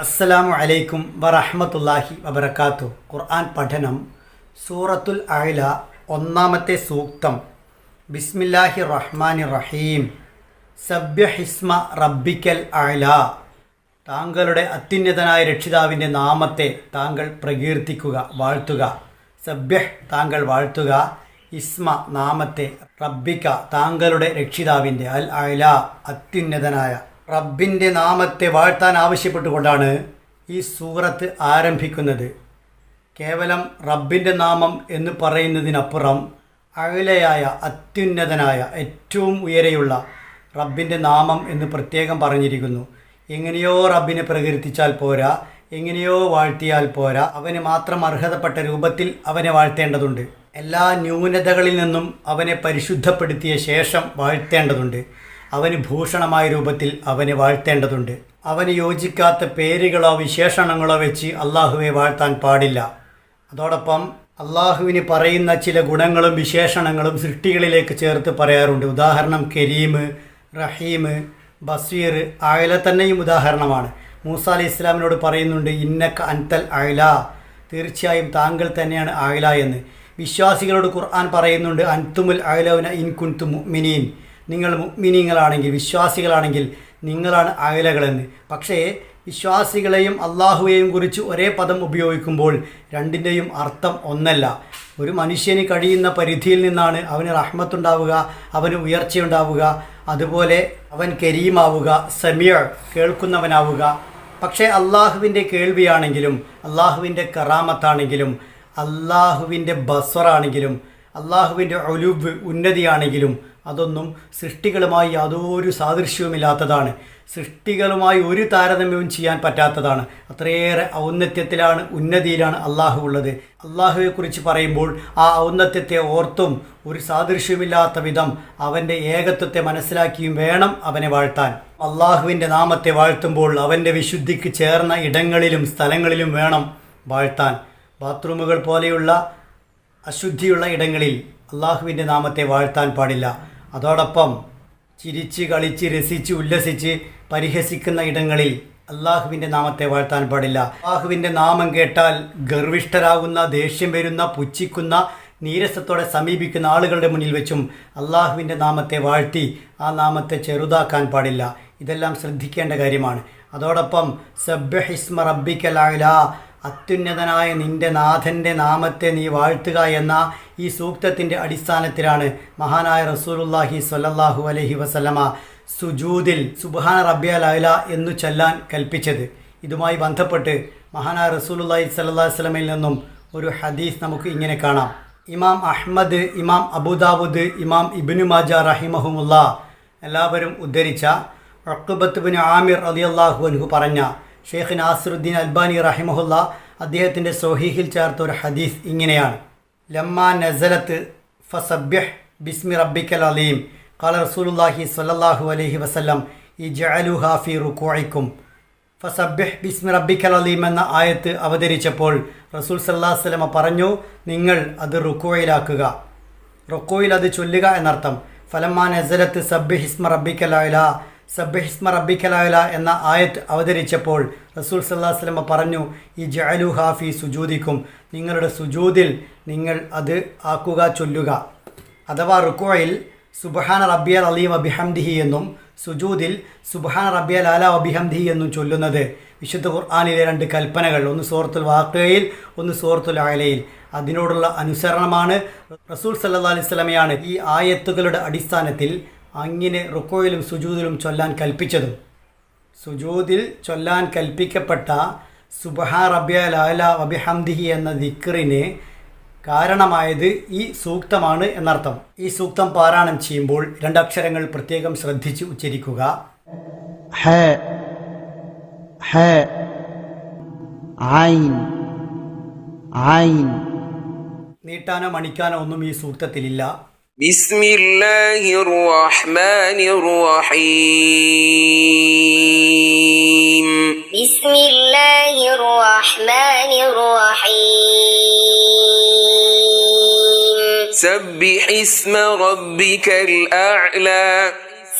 അസ്സലാമു അലൈക്കും വറഹ്മത്തുള്ളാഹി വബറകാതുഹു. ഖുർആൻ പഠനം സൂറത്തുൽ അഅല ഒന്നാമത്തെ സൂക്തം. ബിസ്മില്ലാഹിർ റഹ്മാനിർ റഹീം. സബ്ബിഹിസ്മ റബ്ബിക്കൽ അഅല. താങ്കളുടെ അത്യുന്നതനായ രക്ഷിതാവിൻ്റെ നാമത്തെ താങ്കൾ പ്രകീർത്തിക്കുക, വാഴ്ത്തുക. സബ്ബിഹ് താങ്കൾ വാഴ്ത്തുക, ഇസ്മ നാമത്തെ, റബ്ബിക താങ്കളുടെ രക്ഷിതാവിൻ്റെ, അൽ അഅല അത്യുന്നതനായ റബ്ബിൻ്റെ നാമത്തെ വാഴ്ത്താൻ ആവശ്യപ്പെട്ടുകൊണ്ടാണ് ഈ സൂറത്ത് ആരംഭിക്കുന്നത്. കേവലം റബ്ബിൻ്റെ നാമം എന്ന് പറയുന്നതിനപ്പുറം അഅലയായ അത്യുന്നതനായ ഏറ്റവും ഉയരെയുള്ള റബ്ബിൻ്റെ നാമം എന്ന് പ്രത്യേകം പറഞ്ഞിരിക്കുന്നു. എങ്ങനെയോ റബ്ബിനെ പ്രകീർത്തിച്ചാൽ പോരാ, എങ്ങനെയോ വാഴ്ത്തിയാൽ പോരാ, അവന് മാത്രം അർഹതപ്പെട്ട രൂപത്തിൽ അവനെ വാഴ്ത്തേണ്ടതുണ്ട്. എല്ലാ ന്യൂനതകളിൽ നിന്നും അവനെ പരിശുദ്ധപ്പെടുത്തിയ ശേഷം വാഴ്ത്തേണ്ടതുണ്ട്. അവന് ഭൂഷണമായ രൂപത്തിൽ അവനെ വാഴ്ത്തേണ്ടതുണ്ട്. അവന് യോജിക്കാത്ത പേരുകളോ വിശേഷണങ്ങളോ വെച്ച് അള്ളാഹുവെ വാഴ്ത്താൻ പാടില്ല. അതോടൊപ്പം അള്ളാഹുവിന് പറയുന്ന ചില ഗുണങ്ങളും വിശേഷണങ്ങളും സൃഷ്ടികളിലേക്ക് ചേർത്ത് പറയാറുണ്ട്. ഉദാഹരണം കരീം, റഹീം, ബസീർ. അഅല തന്നെയും ഉദാഹരണമാണ്. മൂസ അലൈഹി ഇസ്ലാമിനോട് പറയുന്നുണ്ട്, ഇന്നക അൻതൽ അഅല, തീർച്ചയായും താങ്കൾ തന്നെയാണ് അഅല എന്ന്. വിശ്വാസികളോട് ഖുർആൻ പറയുന്നുണ്ട്, അൻതുമുൽ അഅലൗന ഇൻ കുൻതും മുഅ്മിനീൻ, നിങ്ങൾ മുഅ്മിനീങ്ങളാണെങ്കിൽ, വിശ്വാസികളാണെങ്കിൽ നിങ്ങളാണ് അഅലകളെന്ന്. പക്ഷേ വിശ്വാസികളെയും അള്ളാഹുവേയും കുറിച്ച് ഒരേ പദം ഉപയോഗിക്കുമ്പോൾ രണ്ടിൻ്റെയും അർത്ഥം ഒന്നല്ല. ഒരു മനുഷ്യന് കഴിയുന്ന പരിധിയിൽ നിന്നാണ് അവന് റഹ്മത്തുണ്ടാവുക, അവന് ഉയർച്ചയുണ്ടാവുക. അതുപോലെ അവൻ കരീമാവുക, സമീഅ് കേൾക്കുന്നവനാവുക. പക്ഷേ അള്ളാഹുവിൻ്റെ കേൾവിയാണെങ്കിലും, അള്ളാഹുവിൻ്റെ കറാമത്താണെങ്കിലും, അള്ളാഹുവിൻ്റെ ബസ്വറാണെങ്കിലും, അള്ളാഹുവിൻ്റെ ഉലുവ് ഉന്നതിയാണെങ്കിലും അതൊന്നും സൃഷ്ടികളുമായി യാതൊരു സാദൃശ്യവുമില്ലാത്തതാണ്. സൃഷ്ടികളുമായി ഒരു താരതമ്യവും ചെയ്യാൻ പറ്റാത്തതാണ്. അത്രയേറെ ഔന്നത്യത്തിലാണ്, ഉന്നതിയിലാണ് അള്ളാഹു ഉള്ളത്. അള്ളാഹുവെക്കുറിച്ച് പറയുമ്പോൾ ആ ഔന്നത്യത്തെ ഓർത്തും ഒരു സാദൃശ്യമില്ലാത്ത വിധം അവൻ്റെ ഏകത്വത്തെ മനസ്സിലാക്കിയും വേണം അവനെ വാഴ്ത്താൻ. അള്ളാഹുവിൻ്റെ നാമത്തെ വാഴ്ത്തുമ്പോൾ അവൻ്റെ വിശുദ്ധിക്ക് ചേർന്ന ഇടങ്ങളിലും സ്ഥലങ്ങളിലും വേണം വാഴ്ത്താൻ. ബാത്റൂമുകൾ പോലെയുള്ള അശുദ്ധിയുള്ള ഇടങ്ങളിൽ അള്ളാഹുവിൻ്റെ നാമത്തെ വാഴ്ത്താൻ പാടില്ല. അതോടൊപ്പം ചിരിച്ച് കളിച്ച് രസിച്ച് ഉല്ലസിച്ച് പരിഹസിക്കുന്ന ഇടങ്ങളിൽ അള്ളാഹുവിൻ്റെ നാമത്തെ വാഴ്ത്താൻ പാടില്ല. അള്ളാഹുവിൻ്റെ നാമം കേട്ടാൽ ഗർവിഷ്ഠരാകുന്ന, ദേഷ്യം വരുന്ന, പുച്ഛിക്കുന്ന, നീരസത്തോടെ സമീപിക്കുന്ന ആളുകളുടെ മുന്നിൽ വെച്ചും അള്ളാഹുവിൻ്റെ നാമത്തെ വാഴ്ത്തി ആ നാമത്തെ ചെറുതാക്കാൻ പാടില്ല. ഇതെല്ലാം ശ്രദ്ധിക്കേണ്ട കാര്യമാണ്. അതോടൊപ്പം സബ്ബിഹിസ്മ റബ്ബിക്കൽ അഅല, അത്യുന്നതനായ നിൻ്റെ നാഥൻ്റെ നാമത്തെ നീ വാഴ്ത്തുക എന്ന ഈ സൂക്തത്തിൻ്റെ അടിസ്ഥാനത്തിലാണ് മഹാനായ റസൂലുള്ളാഹി സ്വല്ലല്ലാഹു അലൈഹി വസല്ലമ സുജൂദിൽ സുബ്ഹാന റബ്ബിയൽ അഅല എന്നു ചൊല്ലാൻ കൽപ്പിച്ചത്. ഇതുമായി ബന്ധപ്പെട്ട് മഹാനായ റസൂലുള്ളാഹി സ്വല്ലല്ലാഹു അലൈഹി വസല്ലമയിൽ നിന്നും ഒരു ഹദീസ് നമുക്ക് ഇങ്ങനെ കാണാം. ഇമാം അഹ്മദ്, ഇമാം അബൂദാവൂദ്, ഇമാം ഇബ്നു മാജ റഹിമഹുമുല്ലാ എല്ലാവരും ഉദ്ധരിച്ച ഉഖ്ബത്ത് ഇബ്നു ആമിർ റളിയല്ലാഹു അൻഹു പറഞ്ഞ ഷെയ്ഖ് നാസിറുദ്ദീൻ അൽബാനി റഹിമഹുല്ല അദ്ദേഹത്തിൻ്റെ സ്വഹീഹിൽ ചേർത്ത ഒരു ഹദീസ് ഇങ്ങനെയാണ്. ലമ്മാ നസലത്ത് ഫസബ്ബിഹ് ബിസ്മി റബ്ബിക്കൽ അലീം ഖാല റസൂലുള്ളാഹി സ്വല്ലല്ലാഹു അലൈഹി വസല്ലം ഇജ്അലുഹാ ഫീ റുകൂഇക്കും. ഫസബ്ബിഹ് ബിസ്മി റബ്ബിക്കൽ അലീം എന്ന ആയത്ത് അവതരിച്ചപ്പോൾ റസൂൽ സല്ലല്ലാഹു അലൈഹി വസല്ലം പറഞ്ഞു, നിങ്ങൾ അത് റുകൂഇലാക്കുക, റുകൂഇൽ അത് ചൊല്ലുക എന്നർത്ഥം. ഫലമ്മാ നസലത്ത് സബ്ബിഹിസ്മ റബ്ബിക്കൽ അഅല, സബ്ബിഹിസ്മ റബ്ബിക്കൽ അഅല എന്ന ആയത്ത് അവതരിച്ചപ്പോൾ റസൂൽ സല്ലല്ലാഹു അലൈഹി വസല്ലം പറഞ്ഞു, ഇജ്അലുഹാ ഫീ സുജൂദിക്കും, നിങ്ങളുടെ സുജൂദിൽ നിങ്ങൾ അത് ആക്കുക, ചൊല്ലുക. അഥവാ റുകൂഇൽ സുബ്ഹാന റബ്ബിയൽ അലീം വബിഹംദിഹി എന്നും സുജൂദിൽ സുബ്ഹാന റബ്ബിയൽ അഅല വബിഹംദിഹി എന്നും ചൊല്ലുന്നത് വിശുദ്ധ ഖുർആനിലെ രണ്ട് കൽപ്പനകൾ, ഒന്ന് സൂറത്തുൽ വാഖിയയിൽ, ഒന്ന് സൂറത്തുൽ അഅലയിൽ, അതിനോടുള്ള അനുസരണമാണ്. റസൂൽ സല്ലല്ലാഹു അലൈഹി വസല്ലമയാണ് ഈ ആയത്തുകളുടെ അടിസ്ഥാനത്തിൽ അങ്ങനെ റുക്കോയിലും സുജൂദിലും ചൊല്ലാൻ കൽപ്പിച്ചതും. സുജൂദിൽ ചൊല്ലാൻ കൽപ്പിക്കപ്പെട്ട സുബ്ഹാന റബ്ബിയൽ അഅല വബിഹംദിഹി എന്ന ദിക്റിന് കാരണമായത് ഈ സൂക്തമാണ് എന്നർത്ഥം. ഈ സൂക്തം പാരായണം ചെയ്യുമ്പോൾ രണ്ടക്ഷരങ്ങൾ പ്രത്യേകം ശ്രദ്ധിച്ച് ഉച്ചരിക്കുക. ഹ ഹ ഐൻ ഐൻ. നീട്ടാനോ മണിക്കാനോ ഒന്നും ഈ സൂക്തത്തിലില്ല. ബിസ്മില്ലാഹിർ റഹ്മാനിർ റഹീം. ബിസ്മില്ലാഹിർ റഹ്മാനിർ റഹീം. സബ്ബിഹിസ്മ റബ്ബിക്കൽ അഅല.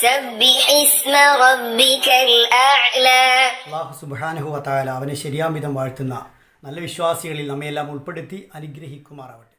سبح اسم ربك الأعلى. അല്ലാഹു സുബ്ഹാനഹു വ തആല അവനെ ശരിയാം വിധം വാഴ്ത്തുന്ന നല്ല വിശ്വാസികളിൽ നമ്മയെല്ലാം ഉൾപ്പെടുത്തി അനുഗ്രഹിക്കുമാറാവട്ടെ.